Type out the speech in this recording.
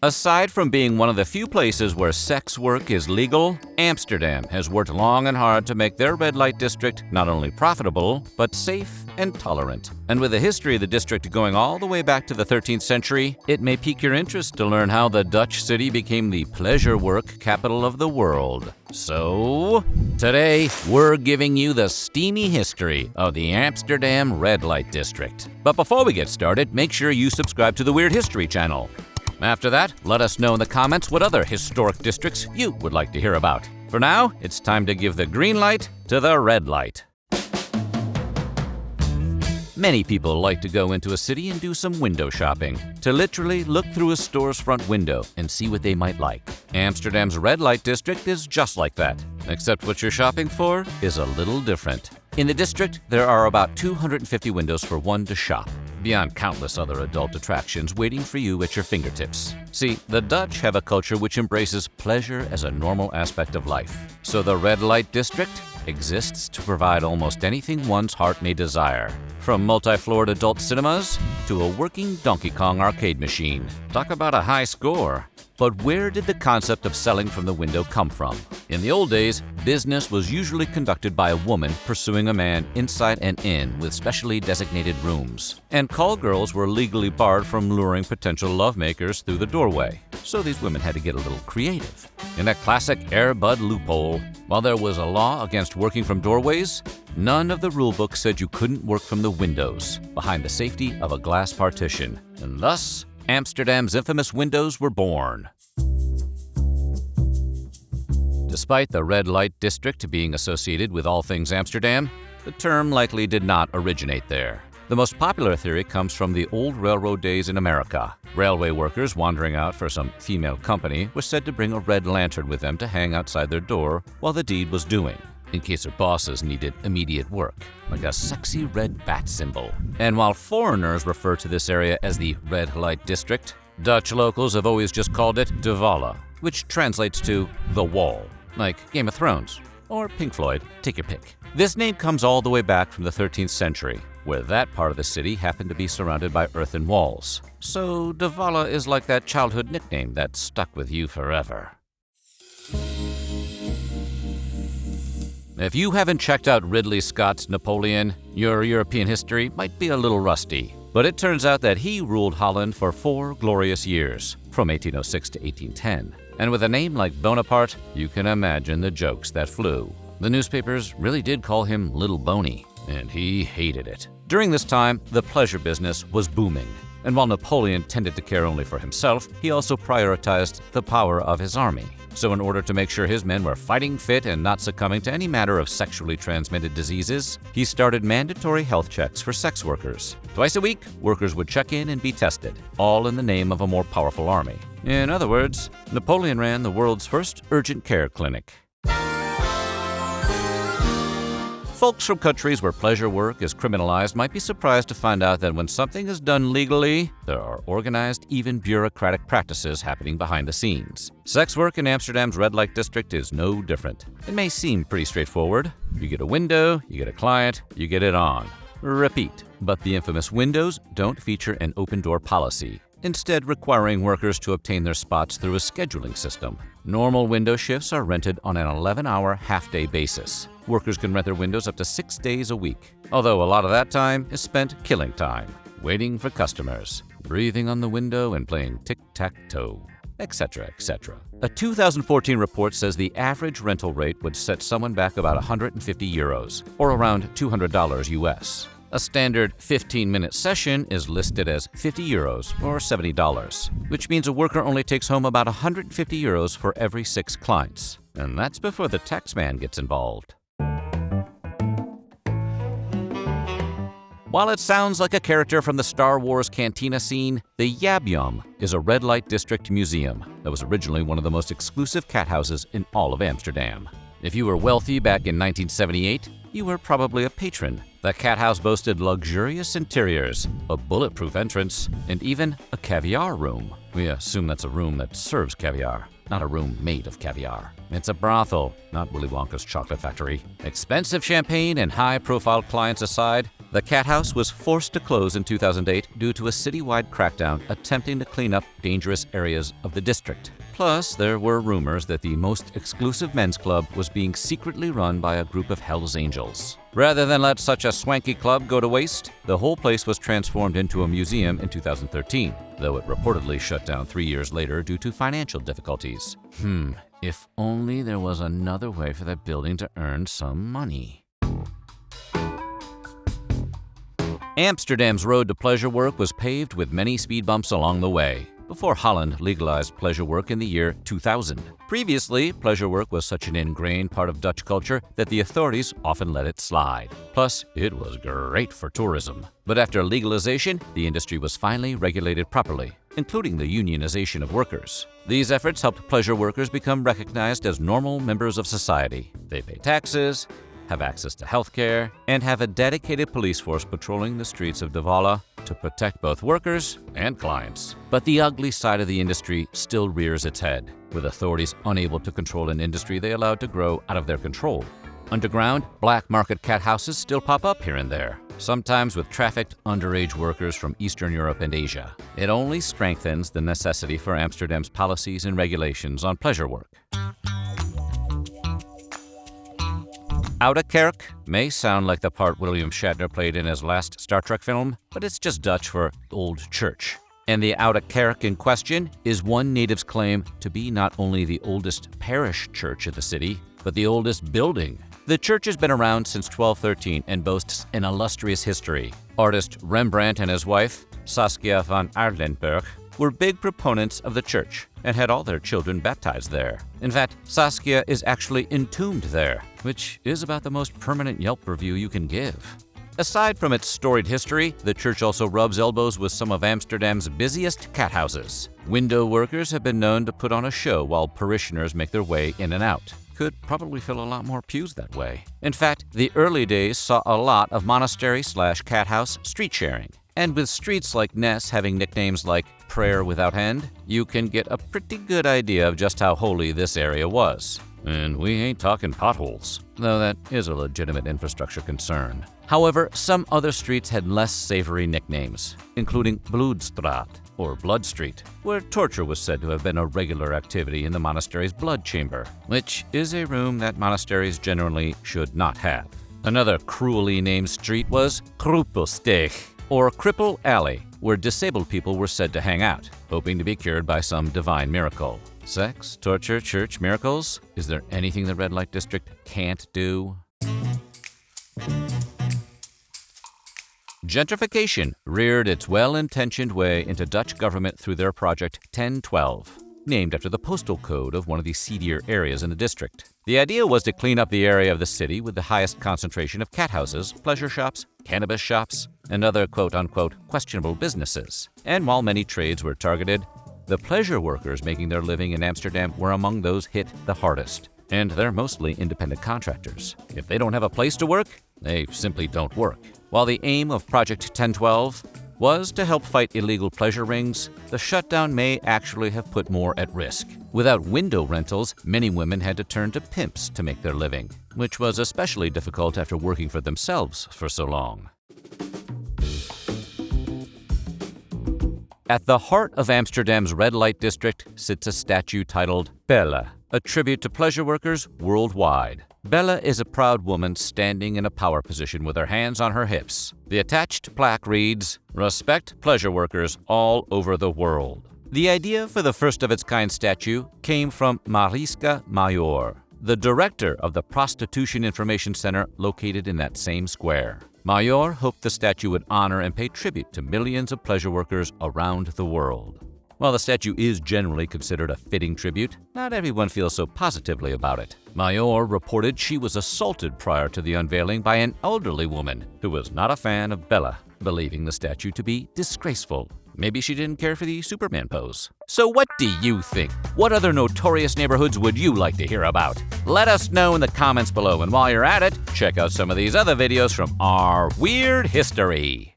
Aside from being one of the few places where sex work is legal, Amsterdam has worked long and hard to make their red light district not only profitable, but safe and tolerant. And with the history of the district going all the way back to the 13th century, it may pique your interest to learn how the Dutch city became the pleasure work capital of the world. So, today we're giving you the steamy history of the Amsterdam Red Light District. But before we get started, make sure you subscribe to the Weird History channel. After that, let us know in the comments what other historic districts you would like to hear about. For now, it's time to give the green light to the red light. Many people like to go into a city and do some window shopping, to literally look through a store's front window and see what they might like. Amsterdam's red light district is just like that, except what you're shopping for is a little different. In the district, there are about 250 windows for one to shop, beyond countless other adult attractions waiting for you at your fingertips. See, the Dutch have a culture which embraces pleasure as a normal aspect of life. So the red light district exists to provide almost anything one's heart may desire. From multi-floored adult cinemas to a working Donkey Kong arcade machine. Talk about a high score. But where did the concept of selling from the window come from? In the old days, business was usually conducted by a woman pursuing a man inside and in with specially designated rooms. And call girls were legally barred from luring potential lovemakers through the doorway. So these women had to get a little creative. In that classic Air Bud loophole, while there was a law against working from doorways, none of the rulebook said you couldn't work from the windows, behind the safety of a glass partition. And thus, Amsterdam's infamous windows were born. Despite the red light district being associated with all things Amsterdam, the term likely did not originate there. The most popular theory comes from the old railroad days in America. Railway workers wandering out for some female company were said to bring a red lantern with them to hang outside their door while the deed was doing, in case their bosses needed immediate work, like a sexy red bat symbol. And while foreigners refer to this area as the red light district, Dutch locals have always just called it De Valle, which translates to the wall, like Game of Thrones or Pink Floyd, take your pick. This name comes all the way back from the 13th century, where that part of the city happened to be surrounded by earthen walls. So De Valle is like that childhood nickname that stuck with you forever. If you haven't checked out Ridley Scott's Napoleon, your European history might be a little rusty. But it turns out that he ruled Holland for 4 glorious years, from 1806 to 1810. And with a name like Bonaparte, you can imagine the jokes that flew. The newspapers really did call him Little Boney, and he hated it. During this time, the pleasure business was booming. And while Napoleon tended to care only for himself, he also prioritized the power of his army. So in order to make sure his men were fighting fit and not succumbing to any matter of sexually transmitted diseases, he started mandatory health checks for sex workers. Twice a week, workers would check in and be tested, all in the name of a more powerful army. In other words, Napoleon ran the world's first urgent care clinic. Folks from countries where pleasure work is criminalized might be surprised to find out that when something is done legally, there are organized, even bureaucratic practices happening behind the scenes. Sex work in Amsterdam's red light district is no different. It may seem pretty straightforward. You get a window, you get a client, you get it on. Repeat. But the infamous windows don't feature an open door policy, instead requiring workers to obtain their spots through a scheduling system. Normal window shifts are rented on an 11-hour half-day basis. Workers can rent their windows up to 6 days a week, although a lot of that time is spent killing time, waiting for customers, breathing on the window and playing tic-tac-toe, etc., etc. A 2014 report says the average rental rate would set someone back about 150 euros, or around $200 US. A standard 15-minute session is listed as 50 euros or $70, which means a worker only takes home about 150 euros for every 6 clients. And that's before the tax man gets involved. While it sounds like a character from the Star Wars cantina scene, the Yab Yum is a red light district museum that was originally one of the most exclusive cat houses in all of Amsterdam. If you were wealthy back in 1978, you were probably a patron. The cat house boasted luxurious interiors, a bulletproof entrance, and even a caviar room. We assume that's a room that serves caviar, not a room made of caviar. It's a brothel, not Willy Wonka's chocolate factory. Expensive champagne and high-profile clients aside, The cat house was forced to close in 2008 due to a citywide crackdown attempting to clean up dangerous areas of the district. Plus, there were rumors that the most exclusive men's club was being secretly run by a group of Hell's Angels. Rather than let such a swanky club go to waste, the whole place was transformed into a museum in 2013, though it reportedly shut down 3 years later due to financial difficulties. If only there was another way for that building to earn some money. Amsterdam's road to pleasure work was paved with many speed bumps along the way, before Holland legalized pleasure work in the year 2000. Previously, pleasure work was such an ingrained part of Dutch culture that the authorities often let it slide. Plus, it was great for tourism. But after legalization, the industry was finally regulated properly, including the unionization of workers. These efforts helped pleasure workers become recognized as normal members of society. They pay taxes, have access to healthcare, and have a dedicated police force patrolling the streets of Douala to protect both workers and clients. But the ugly side of the industry still rears its head, with authorities unable to control an industry they allowed to grow out of their control. Underground, black market cat houses still pop up here and there, sometimes with trafficked underage workers from Eastern Europe and Asia. It only strengthens the necessity for Amsterdam's policies and regulations on pleasure work. Oude Kerk may sound like the part William Shatner played in his last Star Trek film, but it's just Dutch for old church. And the Oude Kerk in question is one native's claim to be not only the oldest parish church of the city, but the oldest building. The church has been around since 1213 and boasts an illustrious history. Artist Rembrandt and his wife, Saskia van Arlenburg, were big proponents of the church and had all their children baptized there. In fact, Saskia is actually entombed there, which is about the most permanent Yelp review you can give. Aside from its storied history, the church also rubs elbows with some of Amsterdam's busiest cat houses. Window workers have been known to put on a show while parishioners make their way in and out. Could probably fill a lot more pews that way. In fact, the early days saw a lot of monastery/cat house street sharing. And with streets like Ness having nicknames like Prayer Without End, you can get a pretty good idea of just how holy this area was. And we ain't talking potholes, though that is a legitimate infrastructure concern. However, some other streets had less savory nicknames, including Bloedstraat, or Blood Street, where torture was said to have been a regular activity in the monastery's blood chamber, which is a room that monasteries generally should not have. Another cruelly named street was Kruppelsteeg, or Cripple Alley, where disabled people were said to hang out, hoping to be cured by some divine miracle. Sex, torture, church, miracles? Is there anything the Red Light District can't do? Gentrification reared its well-intentioned way into Dutch government through their Project 1012, named after the postal code of one of the seedier areas in the district. The idea was to clean up the area of the city with the highest concentration of cat houses, pleasure shops, cannabis shops, and other quote-unquote questionable businesses. And while many trades were targeted, the pleasure workers making their living in Amsterdam were among those hit the hardest. And they're mostly independent contractors. If they don't have a place to work, they simply don't work. While the aim of Project 1012 was to help fight illegal pleasure rings, the shutdown may actually have put more at risk. Without window rentals, many women had to turn to pimps to make their living, which was especially difficult after working for themselves for so long. At the heart of Amsterdam's Red Light District sits a statue titled Bella, a tribute to pleasure workers worldwide. Bella is a proud woman standing in a power position with her hands on her hips. The attached plaque reads, "Respect pleasure workers all over the world." The idea for the first-of-its-kind statue came from Mariska Major, the director of the Prostitution Information Center located in that same square. Major hoped the statue would honor and pay tribute to millions of pleasure workers around the world. While the statue is generally considered a fitting tribute, not everyone feels so positively about it. Major reported she was assaulted prior to the unveiling by an elderly woman who was not a fan of Bella, believing the statue to be disgraceful. Maybe she didn't care for the Superman pose. So what do you think? What other notorious neighborhoods would you like to hear about? Let us know in the comments below, and while you're at it, check out some of these other videos from our weird history.